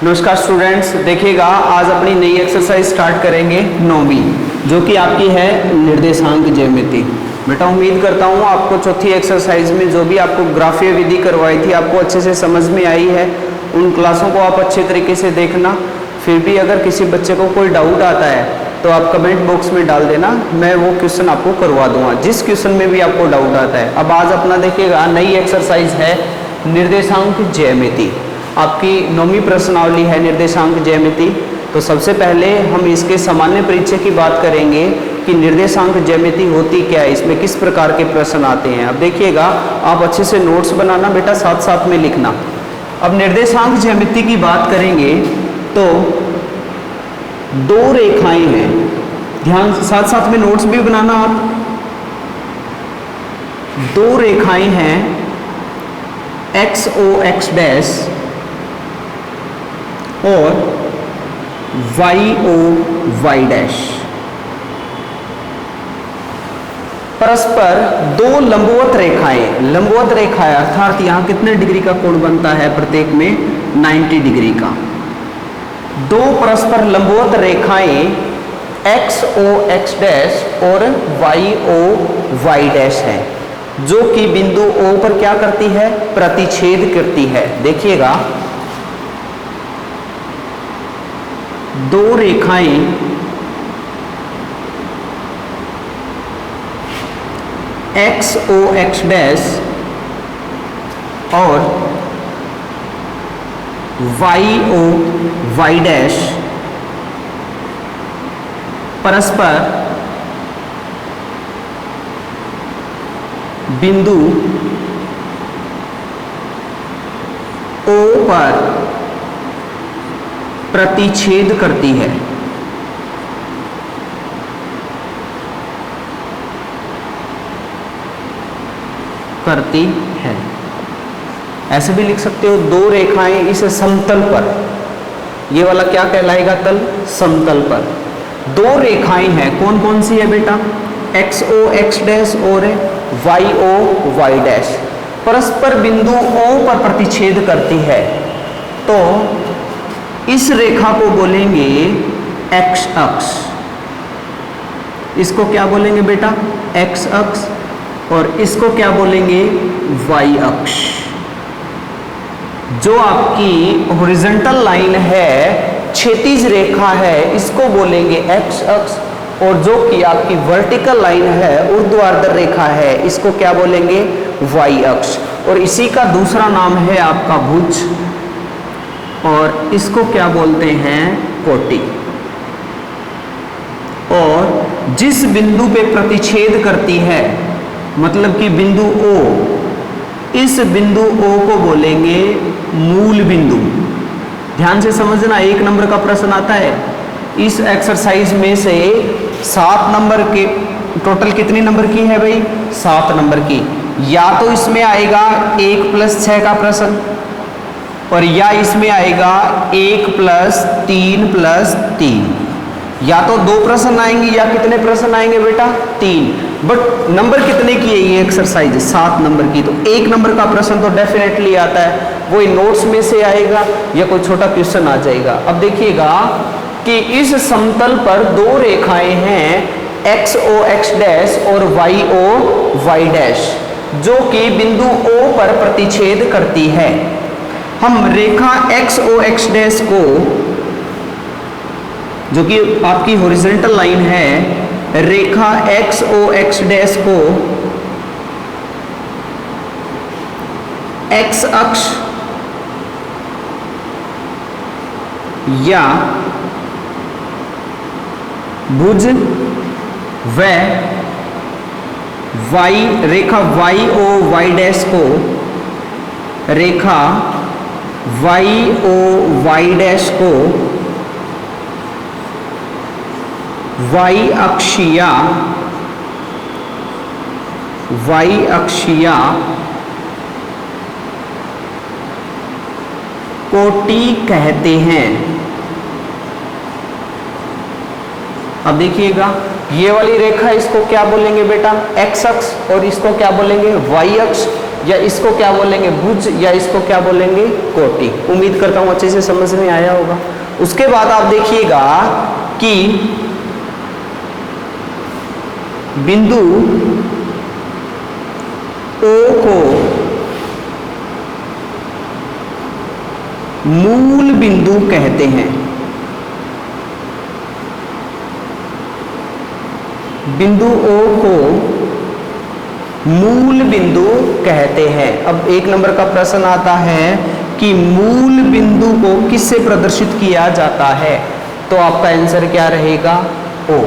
नमस्कार स्टूडेंट्स, देखिएगा आज अपनी नई एक्सरसाइज स्टार्ट करेंगे 9वीं, जो कि आपकी है निर्देशांक ज्यामिति। बेटा उम्मीद करता हूँ आपको चौथी एक्सरसाइज में जो भी आपको ग्राफीय विधि करवाई थी आपको अच्छे से समझ में आई है। उन क्लासों को आप अच्छे तरीके से देखना। फिर भी अगर किसी बच्चे को कोई डाउट आता है तो आप कमेंट बॉक्स में डाल देना, मैं वो क्वेश्चन आपको करवा दूंगा जिस क्वेश्चन में भी आपको डाउट आता है। अब आज अपना देखिएगा नई एक्सरसाइज है निर्देशांक ज्यामिति। आपकी 9वीं प्रश्नावली है निर्देशांक ज्यामिति। तो सबसे पहले हम इसके सामान्य परिचय की बात करेंगे कि निर्देशांक ज्यामिति होती क्या है, इसमें किस प्रकार के प्रश्न आते हैं। अब देखिएगा आप अच्छे से नोट्स बनाना बेटा, साथ साथ में लिखना। अब निर्देशांक ज्यामिति की बात करेंगे तो दो रेखाएं हैं, ध्यान से साथ साथ में नोट्स भी बनाना आप। दो रेखाएं हैं एक्स ओ एक्स डैश और वाई ओ वाई डैश, परस्पर दो लंबवत रेखाएं। लंबवत रेखाएं अर्थात यहां कितने डिग्री का कोण बनता है, प्रत्येक में 90 डिग्री का। दो परस्पर लंबवत रेखाएं एक्स ओ एक्स डैश और वाई ओ वाई डैश है, जो कि बिंदु O पर क्या करती है, प्रतिच्छेद करती है। देखिएगा दो रेखाएं एक्स ओ एक्स डैश और वाई ओ वाई डैश परस्पर बिंदु O पर प्रतिच्छेद करती है। ऐसे भी लिख सकते हो, दो रेखाएं इस समतल पर, ये वाला क्या कहलाएगा, तल, समतल पर दो रेखाएं हैं। कौन कौन सी है बेटा, एक्स ओ एक्स डैश और वाई ओ वाई डैश, परस्पर बिंदु O पर प्रतिच्छेद करती है। तो इस रेखा को बोलेंगे एक्स अक्ष, इसको क्या बोलेंगे बेटा, एक्स अक्ष, और इसको क्या बोलेंगे, वाई अक्ष। जो आपकी हॉरिजॉन्टल लाइन है, क्षैतिज रेखा है, इसको बोलेंगे एक्स अक्ष, और जो कि आपकी वर्टिकल लाइन है, ऊर्ध्वाधर रेखा है, इसको क्या बोलेंगे, वाई अक्ष। और इसी का दूसरा नाम है आपका भुज, और इसको क्या बोलते हैं, कोटि। और जिस बिंदु पे प्रतिच्छेद करती है, मतलब कि बिंदु O, इस बिंदु O को बोलेंगे मूल बिंदु। ध्यान से समझना, 1 नंबर का प्रश्न आता है इस एक्सरसाइज में से। 7 नंबर के टोटल कितनी नंबर की है भाई, 7 नंबर की। या तो इसमें आएगा 1 + 6 का प्रश्न, और या इसमें आएगा 1 + 3 + 3। या तो 2 प्रश्न आएंगे या कितने प्रश्न आएंगे बेटा, 3। बट नंबर कितने की है ये एक्सरसाइज, 7 नंबर की। तो 1 नंबर का प्रश्न तो डेफिनेटली आता है, वो नोट्स में से आएगा या कोई छोटा क्वेश्चन आ जाएगा। अब देखिएगा कि इस समतल पर दो रेखाएं हैं एक्स ओ एक्स डैश और वाई ओ वाई डैश, जो कि बिंदु O पर प्रतिच्छेद करती है। हम रेखा एक्स ओ एक्स डैश को, जो कि आपकी हॉरिजॉन्टल लाइन है, रेखा एक्स ओ एक्स डैश को एक्स अक्ष या भुज व वाई, रेखा वाई ओ वाई डैश को रेखा वाई ओ वाई डैश को वाई अक्षीय कोटि कहते हैं। अब देखिएगा ये वाली रेखा, इसको क्या बोलेंगे बेटा, एक्स अक्ष, और इसको क्या बोलेंगे, वाई अक्ष। या इसको क्या बोलेंगे भुज, या इसको क्या बोलेंगे कोटि। उम्मीद करता हूं अच्छे से समझ में आया होगा। उसके बाद आप देखिएगा कि बिंदु O को मूल बिंदु कहते हैं। बिंदु O को मूल बिंदु कहते हैं। अब एक नंबर का प्रश्न आता है कि मूल बिंदु को किससे प्रदर्शित किया जाता है, तो आपका आंसर क्या रहेगा O।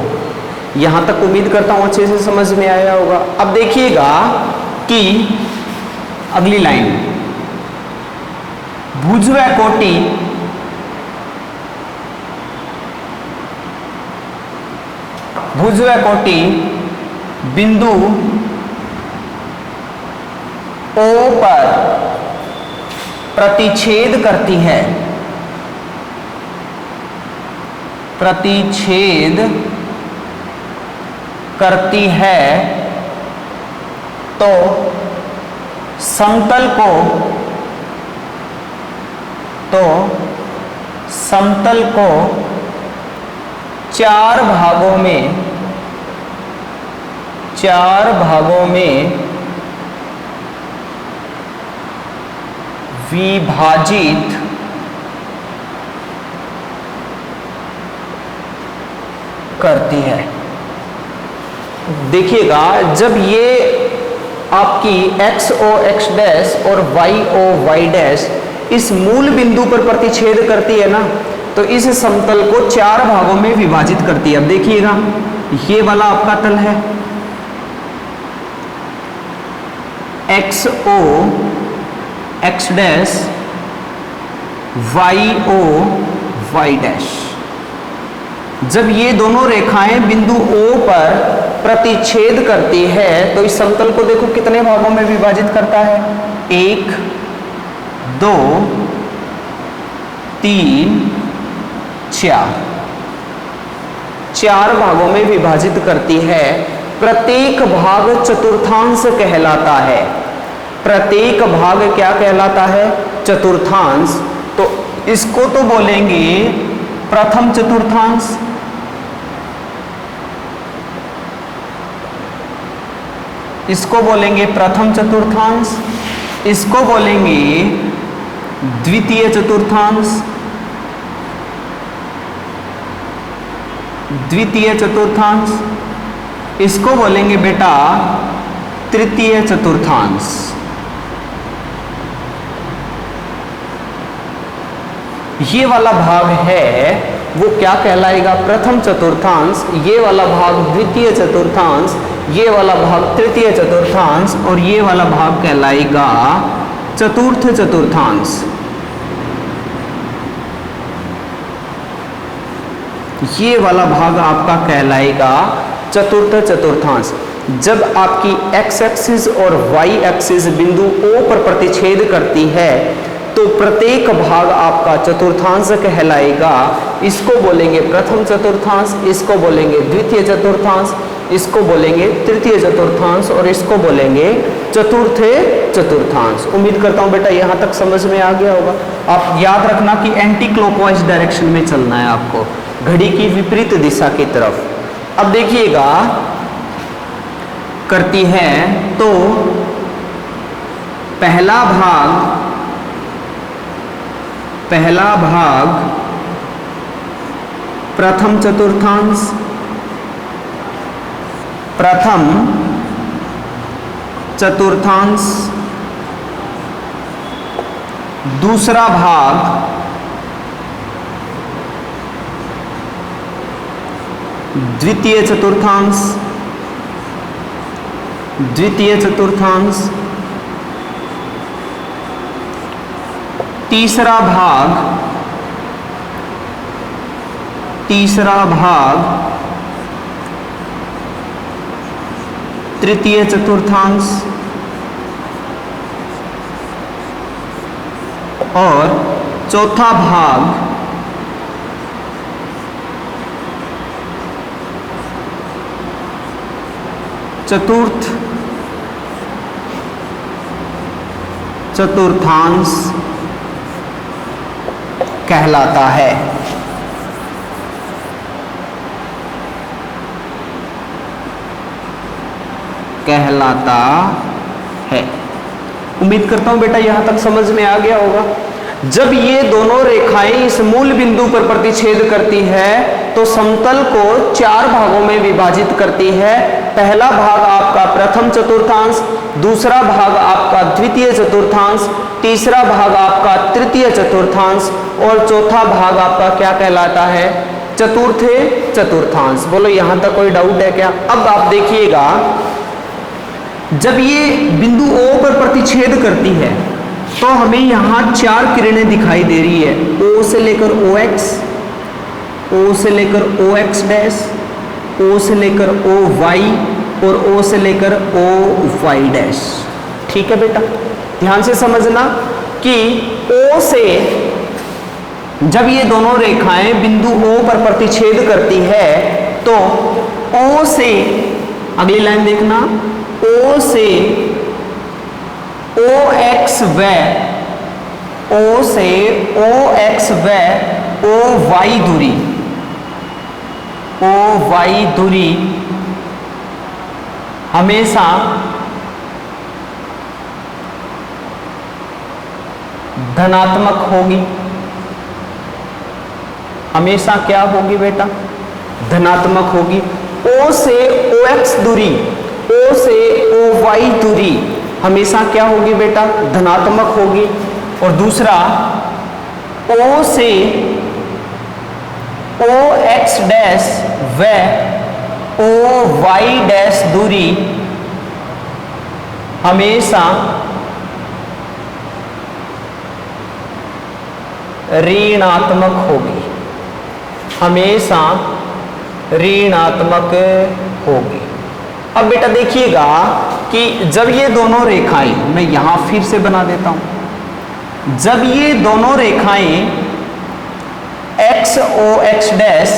यहां तक उम्मीद करता हूं अच्छे से समझ में आया होगा। अब देखिएगा कि अगली लाइन, भुज व कोटि भुज व कोटि बिंदु O पर प्रतिच्छेद करती है। प्रतिच्छेद करती है तो समतल को चार भागों में विभाजित करती है। देखिएगा जब ये आपकी XO X डैश और YO Y डैश इस मूल बिंदु पर प्रतिच्छेद करती है ना, तो इस समतल को चार भागों में विभाजित करती है। अब देखिएगा ये वाला आपका तल है XO X dash YO Y dash. जब ये दोनों रेखाएं बिंदु O पर प्रतिच्छेद करती है तो इस समतल को देखो कितने भागों में विभाजित करता है, 1 2 3 4, 4 भागों में विभाजित करती है। प्रत्येक भाग चतुर्थांश कहलाता है। प्रत्येक भाग क्या कहलाता है, चतुर्थांश। तो इसको तो बोलेंगे प्रथम चतुर्थांश, इसको बोलेंगे प्रथम चतुर्थांश, इसको बोलेंगे द्वितीय चतुर्थांश, द्वितीय चतुर्थांश, इसको बोलेंगे बेटा तृतीय चतुर्थांश। ये वाला भाग है वो क्या कहलाएगा, प्रथम चतुर्थांश। ये वाला भाग द्वितीय चतुर्थांश, ये वाला भाग तृतीय चतुर्थांश, और ये वाला भाग कहलाएगा चतुर्थ चतुर्थांश। ये वाला भाग आपका कहलाएगा चतुर्थ चतुर्थांश। जब आपकी x एक्सिस और y एक्सिस बिंदु O पर प्रतिच्छेद करती है तो प्रत्येक भाग आपका चतुर्थांश कहलाएगा। इसको बोलेंगे प्रथम चतुर्थांश, इसको बोलेंगे द्वितीय चतुर्थांश, इसको बोलेंगे तृतीय चतुर्थांश, और इसको बोलेंगे चतुर्थ चतुर्थांश। उम्मीद करता हूं बेटा यहां तक समझ में आ गया होगा। आप याद रखना कि एंटी क्लॉकवाइज डायरेक्शन में चलना है आपको, घड़ी की विपरीत दिशा की तरफ। अब देखिएगा करती है तो पहला भाग प्रथम चतुर्थांश, प्रथम चतुर्थांश, दूसरा भाग द्वितीय चतुर्थांश, द्वितीय चतुर्थांश, तीसरा भाग तृतीय चतुर्थांश, और चौथा भाग चतुर्थ चतुर्थांश कहलाता है। कहलाता है। उम्मीद करता हूं बेटा यहां तक समझ में आ गया होगा। जब ये दोनों रेखाएं इस मूल बिंदु पर प्रतिच्छेद करती है तो समतल को 4 भागों में विभाजित करती है। पहला भाग आपका प्रथम चतुर्थांश, दूसरा भाग आपका द्वितीय चतुर्थांश, तीसरा भाग आपका तृतीय चतुर्थांश और चौथा भाग आपका क्या कहलाता है? चतुर्थ चतुर्थांश। बोलो यहां तक कोई डाउट है क्या? अब आप देखिएगा, जब ये बिंदु O पर प्रतिच्छेद करती है तो हमें यहां 4 किरणें दिखाई दे रही है। O से लेकर OX, O से लेकर OX डैश, O से लेकर OY और O से लेकर OY डैश। ठीक है बेटा, ध्यान से समझना कि O से जब ये दोनों रेखाएं बिंदु O पर प्रतिच्छेद करती है तो O से, अगली लाइन देखना, O से OX व O से OX व OY दूरी, OY दूरी हमेशा धनात्मक होगी। हमेशा क्या होगी बेटा? धनात्मक होगी। O से OX दूरी, O से OY दूरी हमेशा क्या होगी बेटा? धनात्मक होगी। और दूसरा O से OX डैश व OY डैश दूरी हमेशा ऋणात्मक होगी। हमेशा ऋणात्मक होगी। अब बेटा देखिएगा कि जब ये दोनों रेखाएं, मैं यहां फिर से बना देता हूं, जब ये दोनों रेखाएं XOX डैश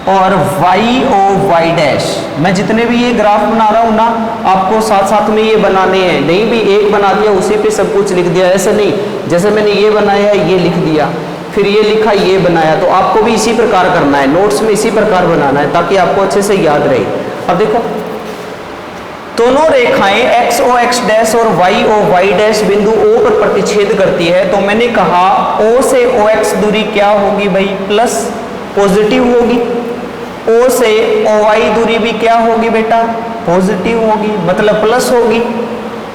और YOY डैश, मैं जितने भी ये ग्राफ बना रहा हूं ना, आपको साथ साथ में ये बनाने हैं। नहीं भी एक बना दिया उसी पे सब कुछ लिख दिया, ऐसा नहीं। जैसे मैंने ये बनाया, ये लिख दिया, फिर ये लिखा, ये बनाया, तो आपको भी इसी प्रकार करना है, नोट्स में इसी प्रकार बनाना है ताकि आपको अच्छे से याद रहे। अब देखो, दोनों रेखाएं XOX डैश और YOY डैश बिंदु O पर प्रतिच्छेद करती है, तो मैंने कहा O से OX दूरी क्या होगी भाई? प्लस, पॉजिटिव होगी। O से OY दूरी भी क्या होगी बेटा? पॉजिटिव होगी, मतलब प्लस होगी।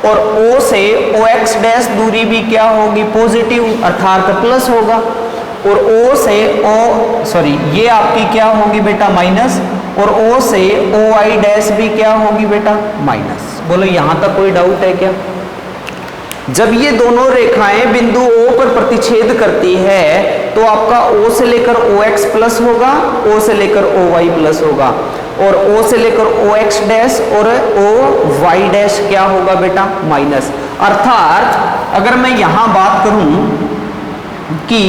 और O से OX डैश दूरी भी क्या होगी? पॉजिटिव, अर्थात प्लस होगा। और O से ये आपकी क्या होगी बेटा? माइनस। और O से OY डैश भी क्या होगी बेटा? माइनस। बोलो यहां तक कोई डाउट है क्या? जब ये दोनों रेखाएं बिंदु O पर प्रतिच्छेद करती है तो आपका O से लेकर OX प्लस होगा, O से लेकर OY प्लस होगा, और O से लेकर OX डैश और OY डैश क्या होगा बेटा? माइनस। अर्थात अगर मैं यहां बात करूं कि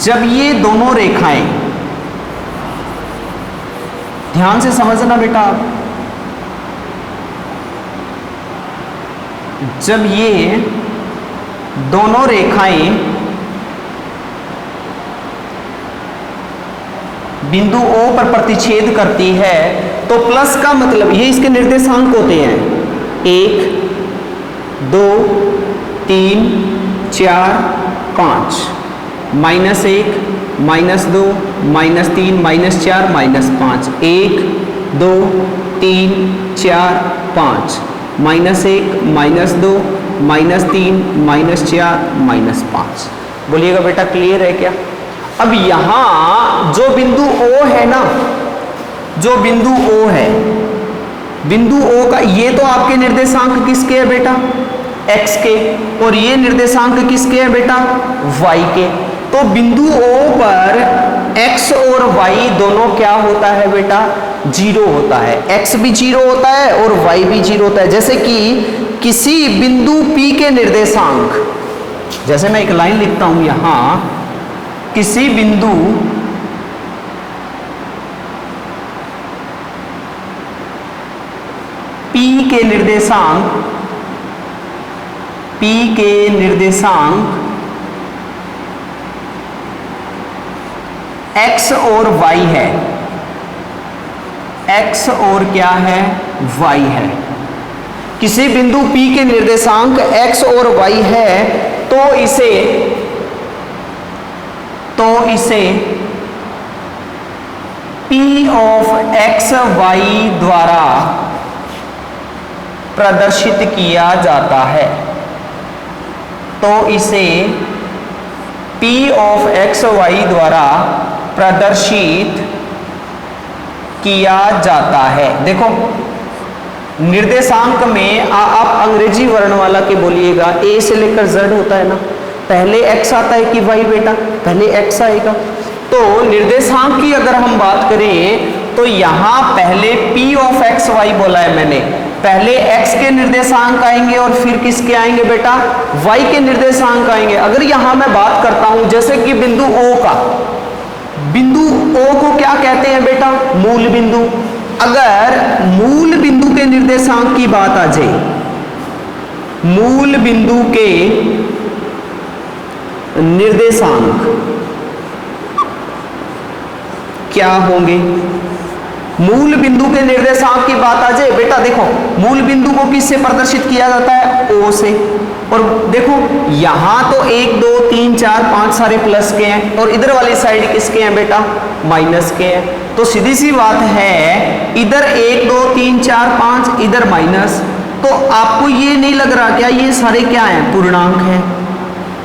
जब ये दोनों रेखाएं, ध्यान से समझना बेटा आप, जब ये दोनों रेखाएं बिंदु O पर प्रतिच्छेद करती है तो प्लस का मतलब, ये इसके निर्देशांक होते हैं 1, 2, 3, 4, 5, -1, -2, -3, -4, -5, 1, 2, 3, 4, 5, -1, -2, -3, -4, -5। बोलिएगा बेटा क्लियर है क्या? अब यहां जो बिंदु O है ना, जो बिंदु O है, बिंदु O का ये तो आपके निर्देशांक किसके है बेटा? X के, और ये निर्देशांक किसके है बेटा? Y के। तो बिंदु O पर X और Y दोनों क्या होता है बेटा? 0 होता है। X भी 0 होता है और Y भी 0 होता है। जैसे कि किसी बिंदु P के निर्देशांक, जैसे मैं एक लाइन लिखता हूं यहां, किसी बिंदु P के निर्देशांक x और y है, x और क्या है, y है। किसी बिंदु P के निर्देशांक x और y है तो इसे P ऑफ x y द्वारा प्रदर्शित किया जाता है। तो इसे P ऑफ x y द्वारा प्रदर्शित किया जाता है। देखो निर्देशांक में आप अंग्रेजी वर्णमाला के बोलिएगा, A से लेकर Z होता है ना, पहले x आता है कि y बेटा, पहले x आएगा। तो निर्देशांक की अगर हम बात करें तो यहां पहले P ऑफ x y बोला है मैंने, पहले x के निर्देशांक आएंगे और फिर किसके आएंगे बेटा, y के निर्देशांक आएंगे। अगर यहां मैं बात करता हूं जैसे कि बिंदु O का, बिंदु O को क्या कहते हैं बेटा, मूल बिंदु। अगर मूल बिंदु के निर्देशांक की बात आ जाए, मूल बिंदु के निर्देशांक क्या होंगे, मूल बिंदु के निर्देशांक की बात आ जाए बेटा, देखो मूल बिंदु को किससे प्रदर्शित किया जाता है, O से। और देखो यहां तो 1 2 3 4 5 सारे प्लस के हैं और इधर वाली साइड किसके हैं बेटा, माइनस के हैं। तो सीधी सी बात है, इधर 1 2 3 4 5, इधर माइनस। तो आपको ये नहीं लग रहा क्या ये सारे क्या हैं, पूर्णांक हैं।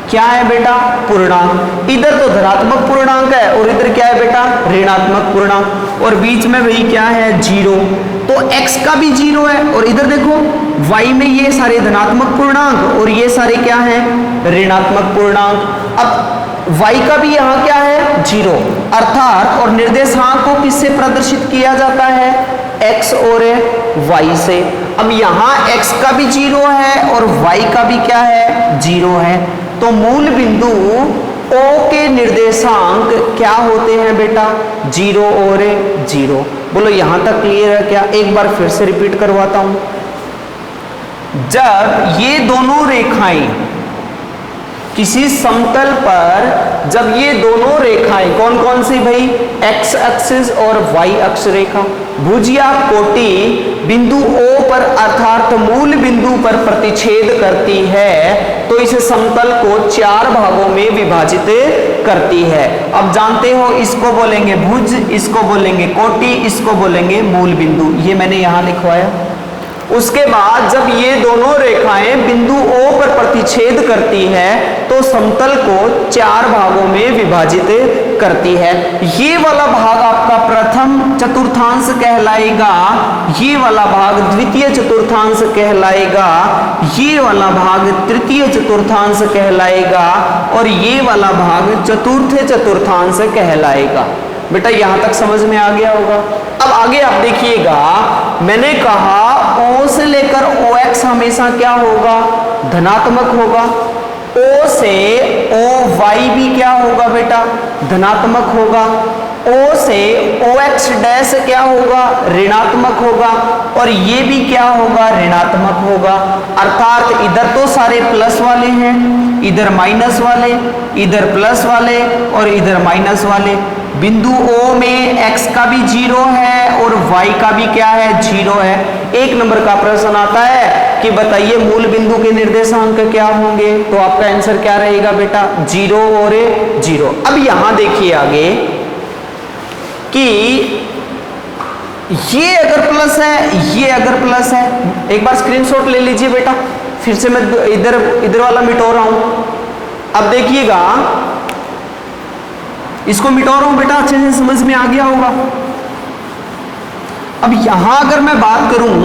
क्या है बेटा, पूर्णांक। इधर तो धनात्मक पूर्णांक है और इधर क्या है बेटा, ऋणात्मक पूर्णांक, और बीच में वही क्या है, जीरो। तो x का भी जीरो है और इधर देखो y में ये सारे धनात्मक पूर्णांक और ये सारे क्या है, ऋणात्मक पूर्णांक। अब y का भी यहाँ क्या है, जीरो, अर्थात और निर्देशांक को किससे प्रदर्शित किया जाता है, x और y से। अब यहाँ x का भी जीरो है और y का भी क्या है, जीरो है। तो मूल बिंदु O के निर्देशांक क्या होते हैं बेटा, जीरो और जीरो। बोलो यहां तक क्लियर है क्या, एक बार फिर से रिपीट करवाता हूं। जब ये दोनों रेखाएं किसी समतल पर, जब ये दोनों रेखाएं कौन कौन सी भाई, x एक्सिस और y अक्ष रेखा, भुजिया कोटि बिंदु O पर अर्थात मूल बिंदु पर प्रतिच्छेद करती है तो इस समतल को 4 भागों में विभाजित करती है। अब जानते हो इसको बोलेंगे भुज, इसको बोलेंगे कोटि, इसको बोलेंगे मूल बिंदु, ये मैंने यहां लिखवाया। उसके बाद जब ये दोनों रेखाएं बिंदु O पर प्रतिच्छेद करती है तो समतल को 4 भागों में विभाजित करती है। ये वाला भाग आपका प्रथम चतुर्थांश कहलाएगा, ये वाला भाग द्वितीय चतुर्थांश कहलाएगा, ये वाला भाग तृतीय चतुर्थांश कहलाएगा और ये वाला भाग चतुर्थ चतुर्थांश कहलाएगा। बेटा यहां तक समझ में आ गया होगा। अब आगे आप देखिएगा, मैंने कहा O से लेकर OX हमेशा क्या होगा, धनात्मक होगा। O से OY भी क्या होगा बेटा, धनात्मक होगा। O से OX डैश क्या होगा, ऋणात्मक होगा, और ये भी क्या होगा, ऋणात्मक होगा। अर्थात इधर तो सारे प्लस वाले हैं, इधर माइनस वाले, इधर प्लस वाले और इधर माइनस वाले। बिंदु O में x का भी जीरो है और y का भी क्या है, जीरो है। 1 नंबर का प्रश्न आता है कि बताइए मूल बिंदु के निर्देशांक क्या होंगे, तो आपका आंसर क्या रहेगा बेटा, जीरो और जीरो। अब यहां देखिए आगे कि ये अगर प्लस है, ये अगर प्लस है, एक बार स्क्रीनशॉट ले लीजिए बेटा, फिर से मैं इधर वाला मिटो रहा हूं। अब देखिएगा, इसको मिटा रहा हूं बेटा, अच्छे से समझ में आ गया होगा। अब यहां अगर मैं बात करूं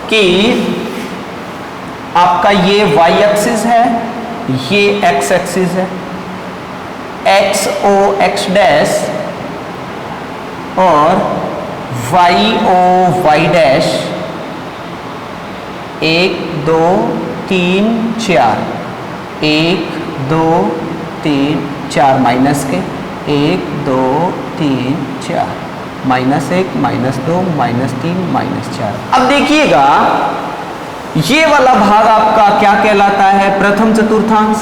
कि आपका ये y एक्सिस है, ये x एक्सिस है, x o x डैश और y o y dash, 1 2 3 4, 1 2 3 4 minus के, 1 2 3 4, -1, -2, -3, -4। अब देखिएगा ये वाला भाग आपका क्या कहलाता है? प्रथम चतुर्थांश।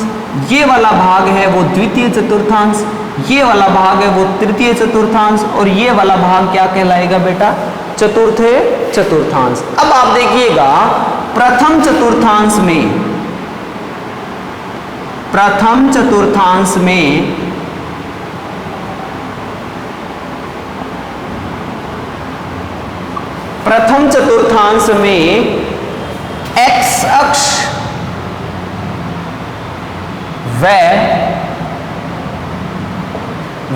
ये वाला भाग है वो द्वितीय चतुर्थांश, ये वाला भाग है वो तृतीय चतुर्थांश, और ये वाला भाग क्या कहलाएगा बेटा? चतुर्थ चतुर्थांश। अब आप देखिएगा प्रथम चतुर्थांश में, प्रथम चतुर्थांश में प्रथम चतुर्थांश में x अक्ष व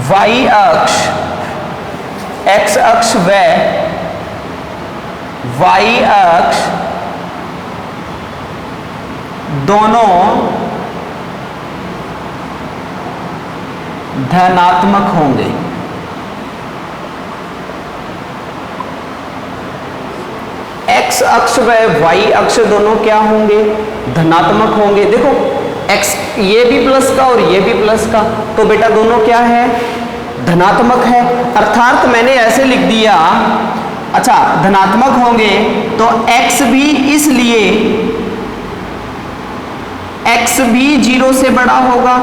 y अक्ष, x अक्ष व y अक्ष दोनों धनात्मक होंगे। x अक्ष व y अक्ष दोनों क्या होंगे? धनात्मक होंगे। देखो x ये भी प्लस का और ये भी प्लस का, तो बेटा दोनों क्या है? धनात्मक है। अर्थात मैंने ऐसे लिख दिया, अच्छा धनात्मक होंगे तो x भी, इसलिए x भी 0 से बड़ा होगा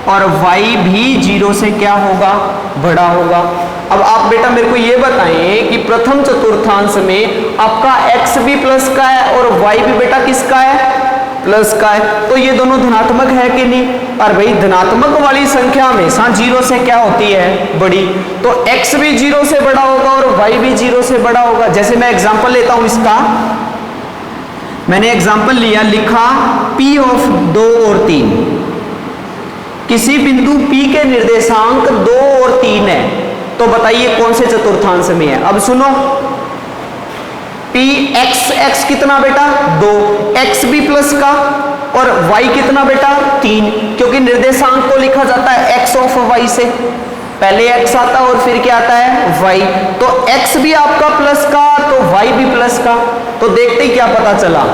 और y भी 0 से क्या होगा? बड़ा होगा। अब आप बेटा मेरे को ये बताएं कि प्रथम चतुर्थांश में आपका x भी प्लस का है और y भी बेटा किसका है? प्लस का है। तो ये दोनों धनात्मक है कि नहीं? और भाई धनात्मक वाली संख्या हमेशा 0 से क्या होती है? बड़ी। तो x भी 0 से बड़ा होगा और y भी 0 से बड़ा होगा। जैसे मैं एग्जांपल लेता हूं इसका, मैंने एग्जांपल लिया, लिखा p ऑफ 2 और 3। किसी बिंदु P के निर्देशांक 2 और 3 है, तो बताइए कौन से चतुर्थांश में है? अब सुनो, P x कितना बेटा? 2, x भी प्लस का और y कितना बेटा? 3, क्योंकि निर्देशांक को लिखा जाता है x ऑफ y से, पहले x आता है और फिर क्या आता है? y। तो x भी आपका प्लस का तो y भी प्लस का। तो देखते ही क्या पता चला,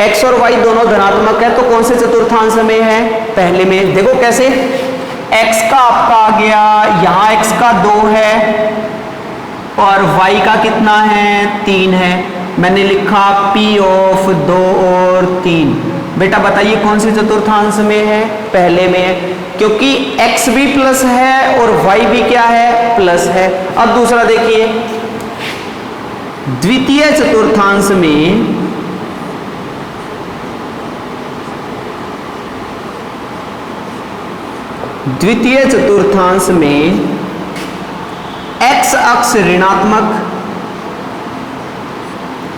x और y दोनों धनात्मक है, तो कौन से चतुर्थांश में है? पहले में। देखो कैसे, x का आपका आ गया, यहाँ x का 2 है और y का कितना है? 3 है। मैंने लिखा p ऑफ 2 और 3। बेटा बताइए कौन से चतुर्थांश में है? पहले में है, क्योंकि x भी प्लस है और y भी क्या है? प्लस है। अब दूसरा देखिए, द्वितीय चतुर्थांश में x अक्ष ऋणात्मक,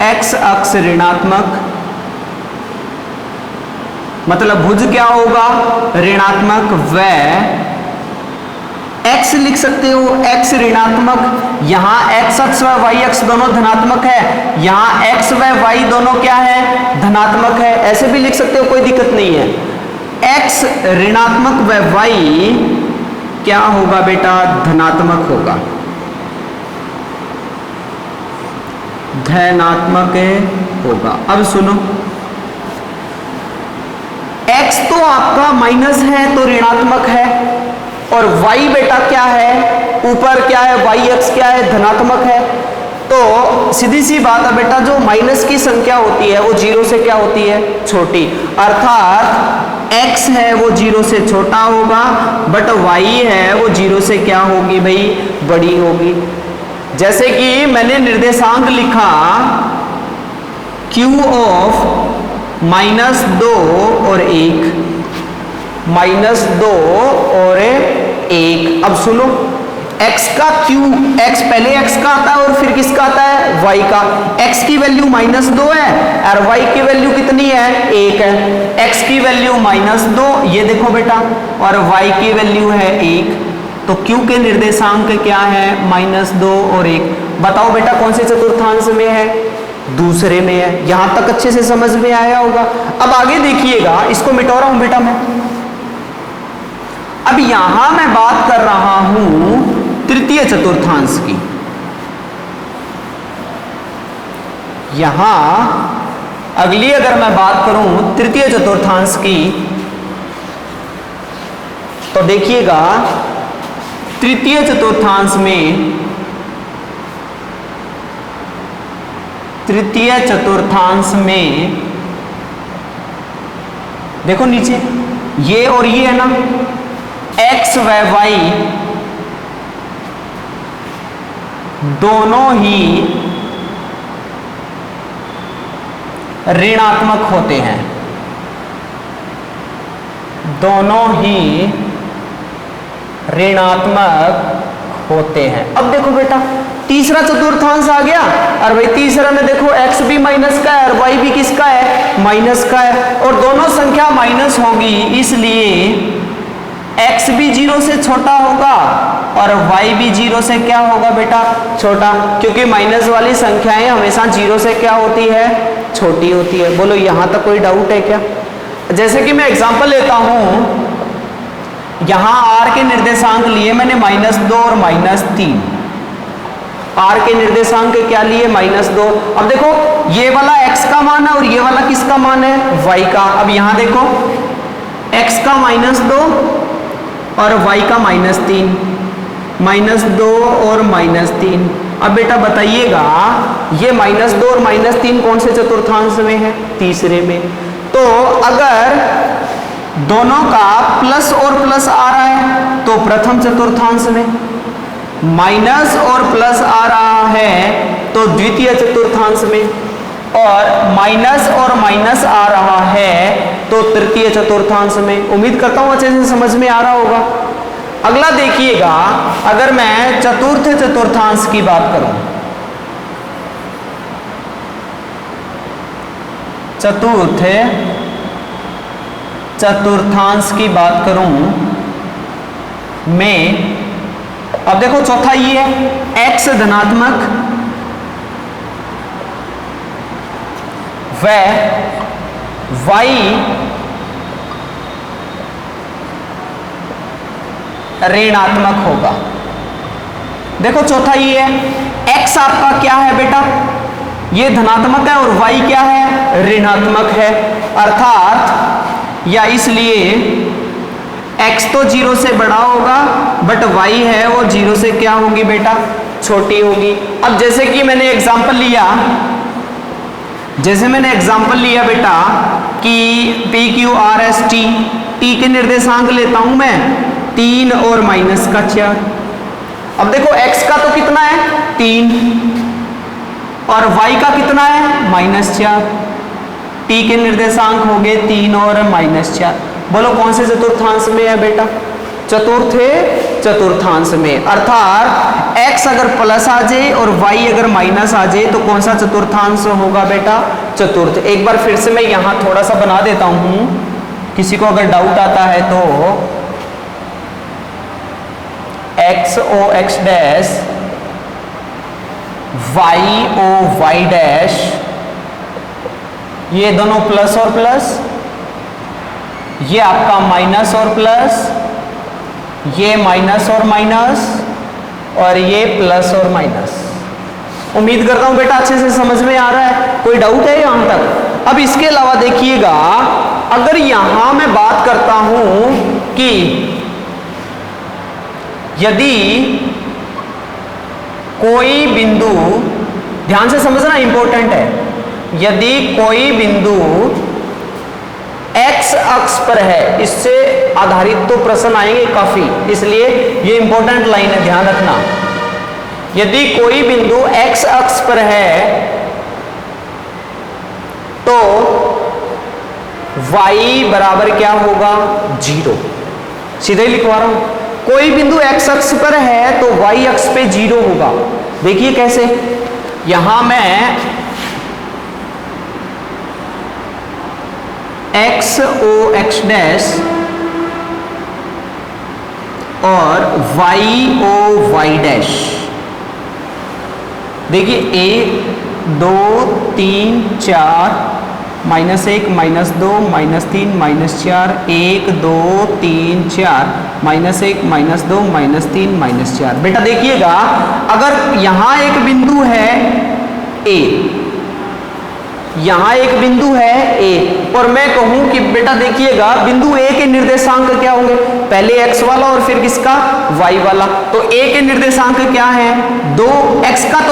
x अक्ष ऋणात्मक मतलब भुज क्या होगा? ऋणात्मक। व x लिख सकते हो, x ऋणात्मक। यहां x अक्ष व y अक्ष दोनों धनात्मक है, यहां x व y दोनों क्या है? धनात्मक है। ऐसे भी लिख सकते हो, कोई दिक्कत नहीं है। x ऋणात्मक व y क्या होगा बेटा? धनात्मक होगा, धनात्मक होगा। अब सुनो, x तो आपका माइनस है तो ऋणात्मक है, और y बेटा क्या है? ऊपर क्या है? y अक्ष क्या है? धनात्मक है। तो सीधी सी बात है बेटा, जो माइनस की संख्या होती है वो 0 से क्या होती है? छोटी। अर्थात x है वो 0 से छोटा होगा, बट y है वो 0 से क्या होगी भाई? बड़ी होगी। जैसे कि मैंने निर्देशांक लिखा q ऑफ -2 और 1, -2 और 1। अब सुनो, x का q, x पहले x का आता है और फिर किसका आता है? y का। x की वैल्यू -2 है और y की वैल्यू कितनी है? 1 है। x की वैल्यू -2, ये देखो बेटा, और y की वैल्यू है 1। तो q के निर्देशांक क्या है? -2 और 1। बताओ बेटा कौन से चतुर्थांश में है? दूसरे में है। यहां तक अच्छे से समझ में आया होगा। अब आगे देखिएगा, इसको मिटा रहा हूं बेटा मैं। अब यहां मैं बात कर रहा हूं तृतीय चतुर्थांश की। यहां अगली अगर मैं बात करूं तृतीय चतुर्थांश की, तो देखिएगा तृतीय चतुर्थांश में तृतीय चतुर्थांश में, देखो नीचे ये और ये है ना, x व y दोनों ही ऋणात्मक होते हैं, दोनों ही ऋणात्मक होते हैं। अब देखो बेटा तीसरा चतुर्थांश आ गया, और भाई तीसरा में देखो x भी माइनस का है और y भी किसका है, माइनस का है, और दोनों संख्या माइनस होगी, इसलिए x भी 0 से छोटा होगा और y भी 0 से क्या होगा बेटा, छोटा, क्योंकि माइनस वाली संख्याएं हमेशा 0 से क्या होती है, छोटी होती है। बोलो यहां तक कोई डाउट है क्या? जैसे कि मैं एग्जांपल लेता हूं, यहां r के निर्देशांक लिए मैंने -2 और -3, r के निर्देशांक क्या लिए, -2। अब देखो ये वाला x का मान है और ये वाला किसका मान है, y का। अब यहां देखो x का -2 और y का -3, -2 और -3। अब बेटा बताइएगा ये -2 और -3 कौन से चतुर्थांश में है, तीसरे में। तो अगर दोनों का प्लस और प्लस आ रहा है तो प्रथम चतुर्थांश में, माइनस और प्लस आ रहा है तो द्वितीय चतुर्थांश में, और माइनस और माइनस आ रहा है तो तृतीय चतुर्थांश में। उम्मीद करता हूं अच्छे से समझ में आ रहा होगा। अगला देखिएगा, अगर मैं चतुर्थ चतुर्थांश की बात करूं, चतुर्थ चतुर्थांश की बात करूं मैं, अब देखो चौथा ये है x धनात्मक व y ऋणात्मक होगा। देखो चौथा ये है x आपका क्या है बेटा, ये धनात्मक है और y क्या है, ऋणात्मक है, अर्थात या इसलिए x तो 0 से बड़ा होगा बट y है वो 0 से क्या होगी बेटा, छोटी होगी। अब जैसे कि मैंने एग्जांपल लिया बेटा कि p q r s t, t के निर्देशांक लेता हूं मैं 3 और -4। अब देखो x का तो कितना है 3 और y का कितना है -4, t के निर्देशांक हो गए 3 और -4। बोलो कौन से चतुर्थांश में है बेटा, चतुर्थ चतुर्थांश में। अर्थात x अगर प्लस आ जाए और y अगर माइनस आ जाए तो कौन सा चतुर्थांश होगा बेटा, चतुर्थ। एक बार फिर से मैं यहां थोड़ा सा बना देता हूं, किसी को अगर डाउट आता है तो x o x dash, y o y dash, ये दोनों प्लस और प्लस, ये आपका माइनस और प्लस, ये माइनस और माइनस, और ये प्लस और माइनस। उम्मीद करता हूं बेटा अच्छे से समझ में आ रहा है, कोई डाउट है यहां तक? अब इसके अलावा देखिएगा, अगर यहां मैं बात करता हूं कि यदि कोई बिंदु, ध्यान से समझना इंपॉर्टेंट है, यदि कोई बिंदु x अक्ष पर है, इससे आधारित तो प्रश्न आएंगे काफी, इसलिए ये इंपॉर्टेंट लाइन है, ध्यान रखना। यदि कोई बिंदु x अक्ष पर है तो y बराबर क्या होगा, 0। सीधे ही लिखवा रहा हूं, कोई बिंदु x अक्ष पर है तो y अक्ष पे 0 होगा। देखिए कैसे, यहां मैं x o x डैश और y o y डैश, देखिए 1 2 3 4 -1 -2 -3 -4 1 2 3 4 -1 -2 -3 -4। बेटा देखिएगा, अगर यहां एक बिंदु है A, यहां एक बिंदु है A, और मैं कहूं कि बेटा देखिएगा बिंदु A के निर्देशांक क्या होंगे, पहले x वाला और फिर किसका, y वाला। तो A के निर्देशांक क्या है, 2, x का तो